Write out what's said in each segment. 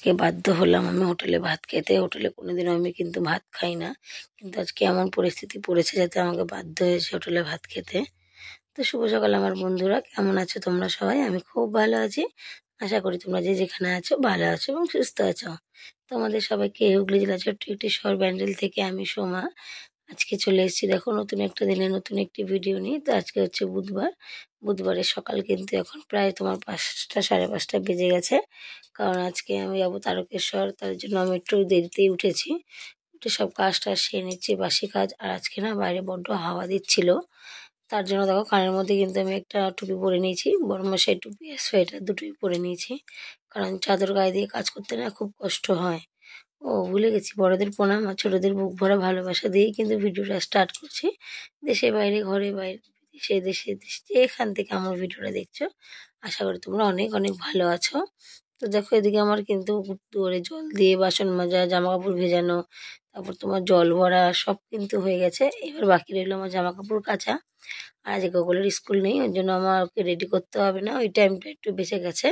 আজকে বাধ্য হলাম আমি হোটেলে ভাত খেতে। হোটেলে কোনোদিনও আমি কিন্তু ভাত খাই না। কিন্তু আজকে এমন পরিস্থিতি পড়েছে যাতে আমাকে বাধ্য হয়েছি হোটেলে ভাত খেতে। তো শুভ সকাল আমার বন্ধুরা, কেমন আছো তোমরা সবাই? আমি খুব ভালো আছি। আশা করি তোমরা যে যেখানে আছো ভালো আছো এবং সুস্থ আছো। তোমাদের সবাইকে হুগলি জেলা ছোট্ট একটি শহর ব্যান্ডেল থেকে আমি সোমা আজকে চলে এসেছি দেখো নতুন একটা দিনে নতুন একটি ভিডিও নিয়ে। তো আজকে হচ্ছে বুধবার। বুধবারের সকাল কিন্তু এখন প্রায় তোমার 5টা 5:30 বেজে গেছে। কারণ আজকে আমি যাবো তারকেশ্বর, তার জন্য আমি একটু দেরিতেই উঠেছি। উঠে সব কাজটা সেরে নিচ্ছি, বাসি কাজ। আর আজকে না বাইরে বড্ড হাওয়া দিচ্ছিল, তার জন্য দেখো কানের মধ্যে কিন্তু আমি একটা টুপি পরে নিয়েছি, বড়মশাই টুপি আর সোয়েটার দুটোই পরে নিয়েছি। কারণ চাদর গায়ে দিয়ে কাজ করতে না খুব কষ্ট হয়। ও ভুলে গেছি, বড়দের প্রণাম আর ছোটদের বুক ভরা ভালোবাসা দিয়েই কিন্তু ভিডিওটা স্টার্ট করছি। দেশে বাইরে, ঘরে বাইরে, বিদেশে, দেশে দেশে যেখান থেকে আমার ভিডিওটা দেখছো, আশা করি তোমরা অনেক অনেক ভালো আছো। তো দেখো এদিকে আমার কিন্তু দুয়ারে জল দিয়ে বাসন মাজা, জামা কাপড় ভেজানো, তারপর তোমার জল ভরা সব কিন্তু হয়ে গেছে। এবার বাকি রইলো আমার জামা কাপড় কাচা। আর আজকে গোকুলের স্কুল নেই, ওর জন্য আমাকে রেডি করতে হবে না, ওই টাইমটা একটু বেঁচে গেছে।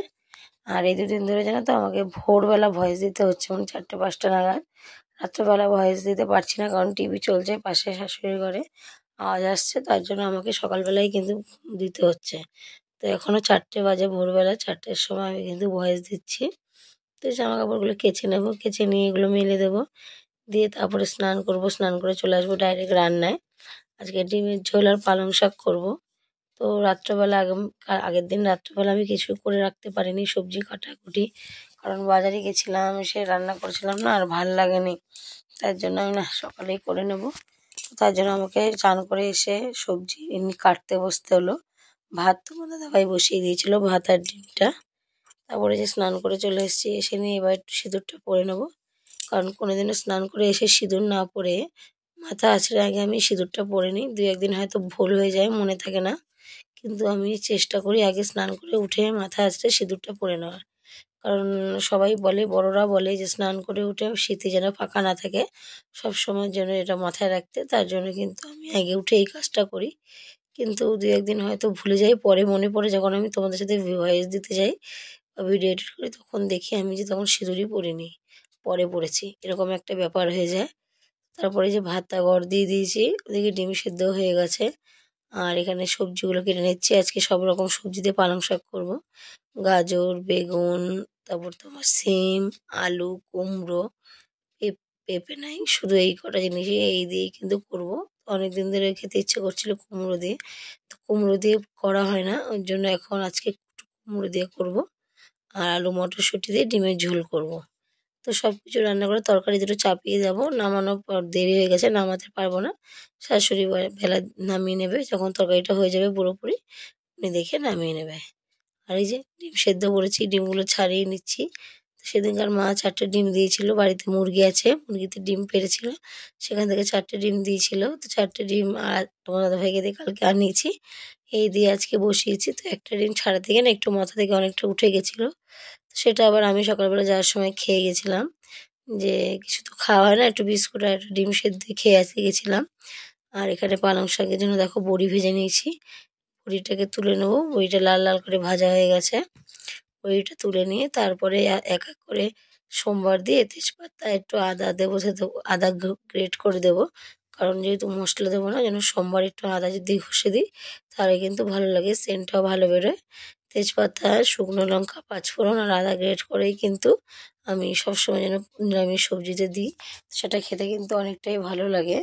আর এই দুদিন ধরে জানো তো আমাকে ভোরবেলা ভয়েস দিতে হচ্ছে, মানে 4টে 5টা নাগাদ। রাত্রেবেলা ভয়েস দিতে পারছি না, কারণ টিভি চলছে পাশে, শাশুড়ি ঘরে আওয়াজ আসছে, তার জন্য আমাকে সকালবেলায় কিন্তু দিতে হচ্ছে। তো এখনও 4টে বাজে, ভোরবেলা 4টের সময় আমি কিন্তু ভয়েস দিচ্ছি। তো জামা কাপড়গুলো কেচে নেবো, কেচে নিয়ে এগুলো মেলে দেবো, দিয়ে তারপরে স্নান করব, স্নান করে চলে আসবো ডাইরেক্ট রান্নায়। আজকে ডিমের ঝোল আর পালং শাক করবো। তো রাত্রেবেলা আগের দিন রাত্রেবেলা আমি কিছু করে রাখতে পারিনি, সবজি কাটাকুটি, কারণ বাজারে গেছিলাম, এসে রান্না করেছিলাম না, আর ভাল লাগেনি। তার জন্য আমি না সকালেই করে নেব। তার জন্য আমাকে চান করে এসে সবজি এমনি কাটতে বসতে হলো। ভাত তোমার দাদাভাই বসিয়ে দিয়েছিল, ভাত আর ডিমটা। তারপরে যে স্নান করে চলে এসেছি, এসে নিয়ে এবার একটু সিঁদুরটা পরে নেবো। কারণ কোনোদিনও স্নান করে এসে সিঁদুর না পরে মাথা আঁচড়ে আগে আমি সিঁদুরটা পরে নিই। 2-1 দিন হয়তো ভুল হয়ে যায়, মনে থাকে না, কিন্তু আমি চেষ্টা করি আগে স্নান করে উঠে মাথা আঁচড়ে সিঁদুরটা পরে নেওয়ার। কারণ সবাই বলে, বড়রা বলে যে স্নান করে উঠে সিঁথি যেন ফাঁকা না থাকে, সব সময়ের জন্য এটা মাথায় রাখতে। তার জন্য কিন্তু আমি আগে উঠে এই কাজটা করি। কিন্তু 2-1 দিন হয়তো ভুলে যাই, পরে মনে পড়ে যখন আমি তোমাদের সাথে ভয়েস দিতে যাই বা ভিডিও এডিট করি, তখন দেখি আমি যে তখন সিঁদুরই পরিনি, পরে পড়েছি, এরকম একটা ব্যাপার হয়ে যায়। তারপরে যে ভাতটা গড় দিয়ে দিয়েছি, ওদিকে ডিম সিদ্ধ হয়ে গেছে। আর এখানে সবজিগুলো কেটে নিচ্ছি, আজকে সব রকম সবজি দিয়ে পালং শাক করবো। গাজর, বেগুন, তারপর তোমার সিম, আলু, কুমড়ো, পেঁপে নাই, শুধু এই কটা জিনিসই এই দিয়েই কিন্তু করবো। অনেকদিন ধরে খেতে ইচ্ছে করছিল কুমড়ো দিয়ে, তো কুমড়ো দিয়ে করা হয় না, ওর জন্য এখন আজকে একটু কুমড়ো দিয়ে করবো। আর আলু মটরশুঁটি দিয়ে ডিমের ঝোল করবো। তো সব কিছু রান্না করে তরকারি দুটো চাপিয়ে যাবো, নামানোর পর দেরি হয়ে গেছে, নামাতে পারবো না। শাশুড়ি বেলা নামিয়ে নেবে, যখন তরকারিটা হয়ে যাবে পুরোপুরি উনি দেখে নামিয়ে নেবে। আর এই যে ডিম সেদ্ধ করেছি, ডিমগুলো ছাড়িয়ে নিচ্ছি। তো সেদিনকার মা 4টে ডিম দিয়েছিল, বাড়িতে মুরগি আছে, মুরগিতে ডিম পেড়েছিল, সেখান থেকে 4টে ডিম দিয়েছিল। তো 4টে ডিম আর তোমার দাদাভাইকে দিয়ে কালকে আনিয়েছি, এই দিয়ে আজকে বসিয়েছি। তো একটা ডিম ছাড়াতে গিয়ে না একটু মাথা থেকে অনেকটা উঠে গেছিলো, তো সেটা আবার আমি সকালবেলা যাওয়ার সময় খেয়ে গেছিলাম। যে কিছু তো খাওয়া হয় না, একটু বিস্কুট আর একটা ডিম সেদ্ধ খেয়ে গেছিলাম। আর এখানে পালং শাকের জন্য দেখো বড়ি ভেজে নিয়েছি, বড়িটাকে তুলে নেবো। বড়িটা লাল লাল করে ভাজা হয়ে গেছে, বড়িটা তুলে নিয়ে তারপরে এক এক করে সোমবার দিয়ে তেজপাতা একটু আদা দেবো, সাথে আদা গ্রেট করে দেবো। কারণ যেহেতু মশলা দেবো না, যেন সোমবার একটু আদা যদি ঘষে দিই তাহলে কিন্তু ভালো লাগে, সেন্টটাও ভালো বেরোয়। তেজপাতা, শুকনো লঙ্কা, পাঁচফোড়ন আর আদা গ্রেট করেই কিন্তু আমি সবসময় যেন নিরামিষ সবজিতে দিই, সেটা খেতে কিন্তু অনেকটাই ভালো লাগে।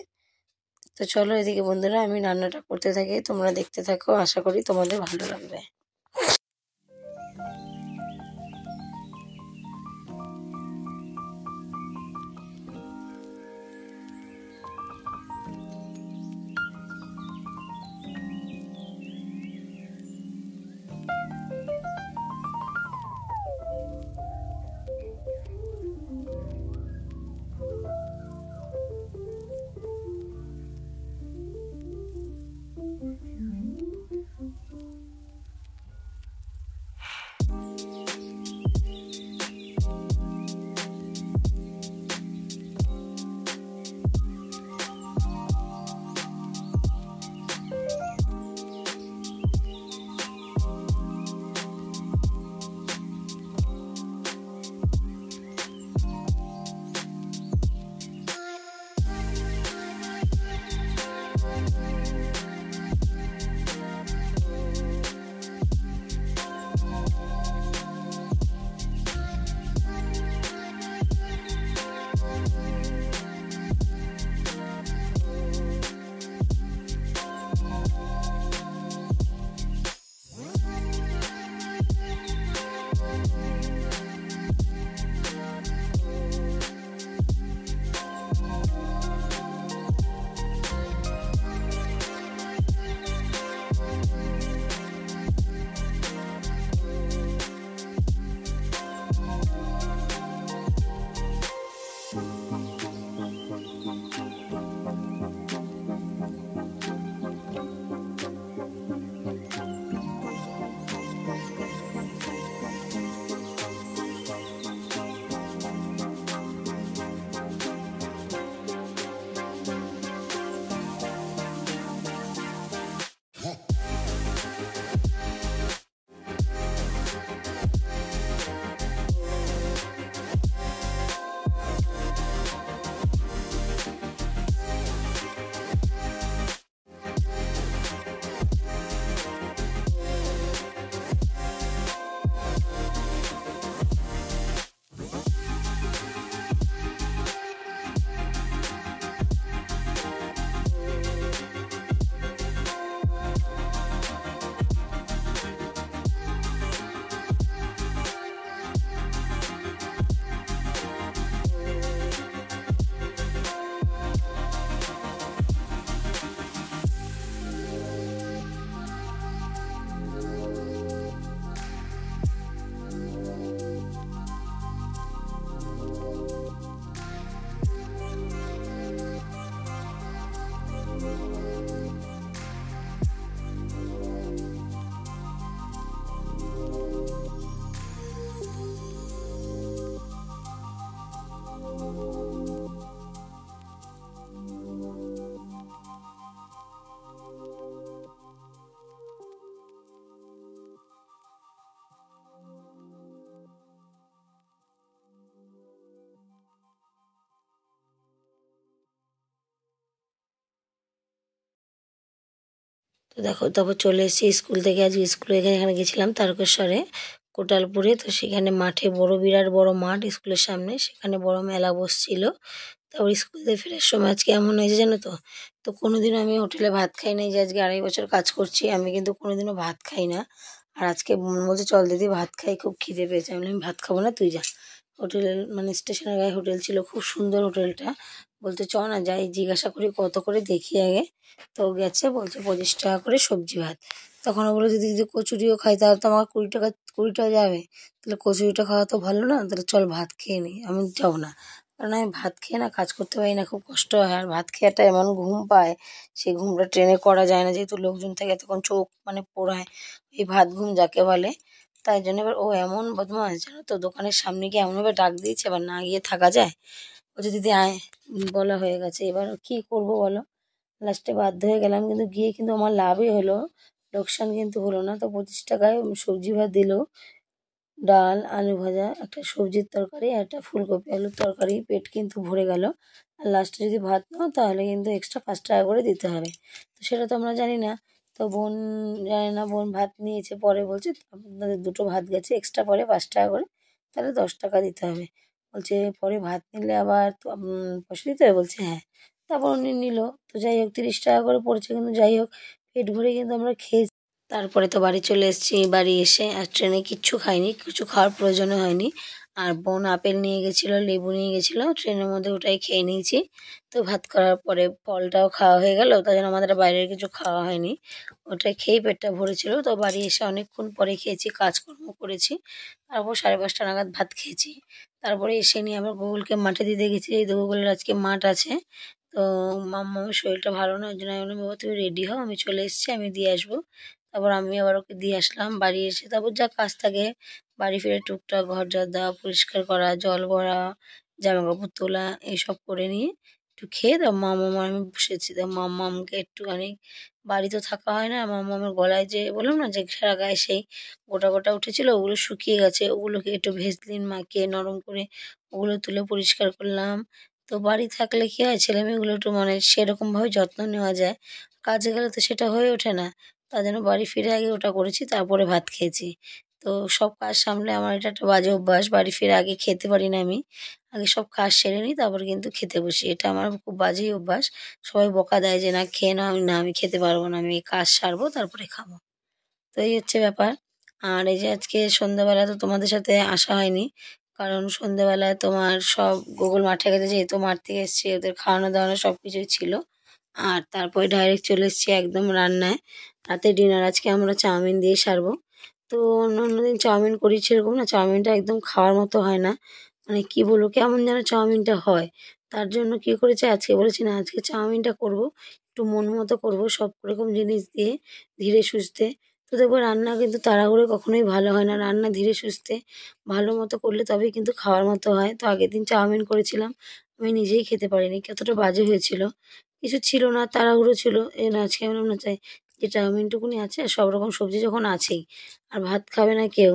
তো চলো এদিকে বন্ধুরা আমি রান্নাটা করতে থাকি, তোমরা দেখতে থাকো, আশা করি তোমাদের ভালো লাগবে। দেখো তারপর চলে এসেছি স্কুল থেকে। আজ স্কুলে এখানে গেছিলাম তারকেশ্বরে, কোটালপুরে। তো সেখানে মাঠে বিরাট বড় মাঠ স্কুলের সামনে, সেখানে বড় মেলা বসছিল। তারপর স্কুল থেকে ফেরার সময় আজকে এমন হয়েছে জানো তো, কোনোদিনও আমি হোটেলে ভাত খাই না। এই যে আজকে 2.5 বছর কাজ করছি, আমি কিন্তু কোনোদিনও ভাত খাই না। আর আজকে বোন বলছে চল দিদি ভাত খাই, খুব খিদে পেয়েছে। আমি বললাম আমি ভাত খাবো না, তুই যা। হোটেলের মানে স্টেশনের গায়ে হোটেল ছিল, খুব সুন্দর হোটেলটা। বলতে চ না যাই, জিজ্ঞাসা করি কত করে দেখি আগে। তো গেছে, বলছে 25 টাকা করে সবজি ভাত। তখন ও বলে যদি কচুরিও খাই তাহলে তো আমার 20 টাকা যাবে, তাহলে কচুরিটা খাওয়া তো ভালো না, তাহলে চল ভাত খেয়ে নিই। আমি যাবো না, কারণ আমি ভাত খেয়ে না কাজ করতে পারি না, খুব কষ্ট হয়। আর ভাত খেয়ে একটা এমন ঘুম পায়, সেই ঘুমটা ট্রেনে করা যায় না, যেহেতু লোকজন থাকে তখন চোখ মানে পোড়ায়, এই ভাত ঘুম যাকে বলে। তাই জন্য এবার ও এমন বদমাস জানো তো, দোকানের সামনে গিয়ে এমনভাবে ডাক দিয়েছে, এবার না গিয়ে থাকা যায়। বলছে দিদি আয়, বলা হয়ে গেছে, এবার কি করব বলো। লাস্টে বাধ্য হয়ে গেলাম, কিন্তু গিয়ে কিন্তু আমার লাভই হলো, লোকসান কিন্তু হলো না। তো 25 টাকায় সবজি ভাত দিল, ডাল, আলু ভাজা, একটা সবজির তরকারি, আর একটা ফুলকপি আলুর তরকারি। পেট কিন্তু ভরে গেল। আর লাস্টে যদি ভাত নাও তাহলে কিন্তু এক্সট্রা 5 টাকা করে দিতে হবে। তো সেটা তো আমরা জানি না। তো বোন জানে না, বোন ভাত নিয়েছে, পরে বলছে আপনাদের দুটো ভাত গেছে এক্সট্রা, পরে 5 টাকা করে, তাহলে 10 টাকা দিতে হবে। বলছে পরে ভাত নিলে আবার তো পয়সা দিতে হবে, বলছে হ্যাঁ। তারপর উনি নিল। তো যাই হোক 30 টাকা করে পড়েছে, কিন্তু যাই হোক পেট ভরে কিন্তু আমরা খেয়েছি। তারপরে তো বাড়ি চলে এসেছি। বাড়ি এসে আর ট্রেনে কিচ্ছু খাইনি, কিছু খাওয়ার প্রয়োজনও হয়নি। আর বোন আপেল নিয়ে গেছিলো, লেবু নিয়ে গেছিলো, ট্রেনের মধ্যে ওটাই খেয়ে নিয়েছি। তো ভাত করার পরে ফলটাও খাওয়া হয়ে গেল, তাই জন্য আমাদের বাইরের কিছু খাওয়া হয়নি, ওটা খেয়েই পেটটা ভরেছিল। তো বাড়ি এসে অনেকক্ষণ পরে খেয়েছি, কাজকর্ম করেছি। তারপর 5:30 নাগাদ ভাত খেয়েছি। তারপরে এসে নিয়ে আবার গুগলকে মাঠে দিতে গেছি, এই তো গুগলের আজকে মাঠ আছে। তো মাম্মামের শরীরটা ভালো না, ওই জন্য আমি বললাম বাবা তুমি রেডি হও, আমি চলে এসেছি, আমি দিয়ে আসবো। তারপর আমি আবার ওকে দিয়ে আসলাম। বাড়ি এসে তারপর যা কাজ থাকে, বাড়ি ফিরে টুকটাক ঘর ঝাড় দেওয়া, পরিষ্কার করা, জল ভরা, জামা কাপড় তোলা, এইসব করে নিয়ে একটু খেয়ে তার মাম্মাম আমি বসেছি। তো মাম্মামকে একটুখানি, বাড়ি তো থাকা হয় না, মাম্মামের গলায় যে বললাম না যে সারা গায়ে সেই গোটা গোটা উঠেছিল, ওগুলো শুকিয়ে গেছে, ওগুলোকে একটু ভেসলিন মাখিয়ে নরম করে ওগুলো তুলে পরিষ্কার করলাম। তো বাড়ি থাকলে কি হয়, ছেলে মেয়েগুলো একটু মানে সেরকমভাবে যত্ন নেওয়া যায়, কাজে গেলে তো সেটা হয়ে ওঠে না। তার জন্য বাড়ি ফিরে আগে ওটা করেছি, তারপরে ভাত খেয়েছি। তো সব কাজ সামলে আমার এটা একটা বাজে অভ্যাস, বাড়ি ফিরে আগে খেতে পারি না আমি। আগে সব কাজ সেরে নিই, তারপর কিন্তু খেতে বসি, এটা আমার খুব বাজেই অভ্যাস। সবাই বকা দেয় যে না খেয়ে নাও, আমি না আমি খেতে পারবো না, আমি এই কাজ সারবো তারপরে খাবো। তো এই হচ্ছে ব্যাপার। আর এই যে আজকে সন্ধ্যাবেলা তো তোমাদের সাথে আসা হয়নি, কারণ সন্ধ্যাবেলায় তোমার সব গুগল মাঠে গেছে, যেহেতু মাঠ থেকে এসছে, ওদের খাওয়ানো দাওয়ানো সব কিছুই ছিল। আর তারপরে ডাইরেক্ট চলে এসেছি একদম রান্নায়। রাতে ডিনার আজকে আমরা চাউমিন দিয়ে সারবো। তো অন্য দিন চাউমিন করি সেরকম না, চাউমিনটা একদম খাওয়ার মতো হয় না, মানে কি বলবো কেমন যেন চাউমিনটা হয়। তার জন্য কি করেছে, আজকে বলেছি না আজকে চাউমিনটা করব, একটু মন মতো করবো, সব রকম জিনিস দিয়ে ধীরে সুস্থে। তো দেখবো রান্না কিন্তু তাড়াহুড়ো কখনোই ভালো হয় না, রান্না ধীরে সুস্থে ভালো মতো করলে তবেই কিন্তু খাওয়ার মতো হয়। তো আগের দিন চাউমিন করেছিলাম, আমি নিজেই খেতে পারিনি, কতটা বাজে হয়েছিল। কিছু ছিল না, তাড়াহুড়ো ছিল, এই না আজকে আমি বললাম না চাই যে চাউমিনটুকুনি আছে, আর সব রকম সবজি যখন আছেই, আর ভাত খাবে না কেউ।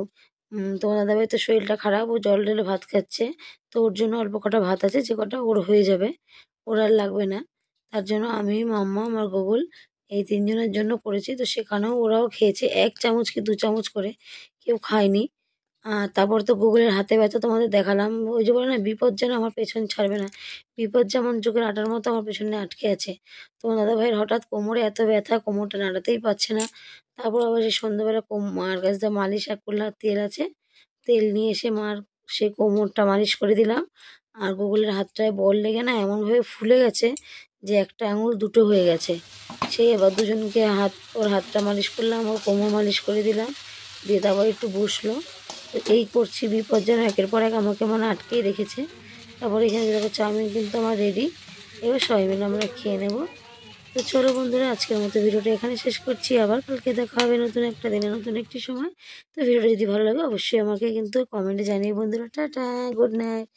তোমার দাদাভাই তো শরীরটা খারাপ, ও জল ঢেলে ভাত খাচ্ছে। তো ওর জন্য অল্প কটা ভাত আছে, যে কটা ওর হয়ে যাবে, ওর আর লাগবে না। তার জন্য আমি, মাম্মা, আমার গুগল, এই 3 জনের জন্য করেছি। তো সেখানেও ওরাও খেয়েছে, 1 চামচ কি 2 চামচ করে, কেউ খায়নি। তারপর তো গুগলের হাতে ব্যথা তোমাদের দেখালাম, ওই যে বলে না বিপদ যেন আমার পেছন ছাড়বে না, বিপদ যেমন চোখের আটার মতো আমার পেছনে আটকে আছে। তোমার দাদাভাইয়ের হঠাৎ কোমরে এত ব্যথা, কোমরটা নাড়াতেই পারছে না। তারপর আবার সেই সন্ধ্যাবেলা মার কাছ দিয়ে মালিশ, এক কুল্লা তেল আছে, তেল নিয়ে এসে মার সেই কোমরটা মালিশ করে দিলাম। আর গুগলের হাতটায় বল লেগে না এমনভাবে ফুলে গেছে যে একটা আঙুল দুটো হয়ে গেছে। সেই এবার দুজনকে ওর হাতটা মালিশ করলাম, ওর কোমর মালিশ করে দিলাম, দিয়ে তারপর একটু বসলো। তো এই করছি, বিপদ যেন একের পর এক আমাকে মানে আটকেই রেখেছে। তারপর এখানে দেখো চাউমিন কিন্তু আমার রেডি, এবার সবাই মিলে আমরা খেয়ে নেব। তো চলো বন্ধুরা, আজকের মতো ভিডিওটা এখানে শেষ করছি, আবার কালকে দেখা হবে নতুন একটা দিনে নতুন একটি সময়। তো ভিডিওটা যদি ভালো লাগে অবশ্যই আমাকে কিন্তু কমেন্টে জানিয়ে বন্ধুরা। Tata, good night.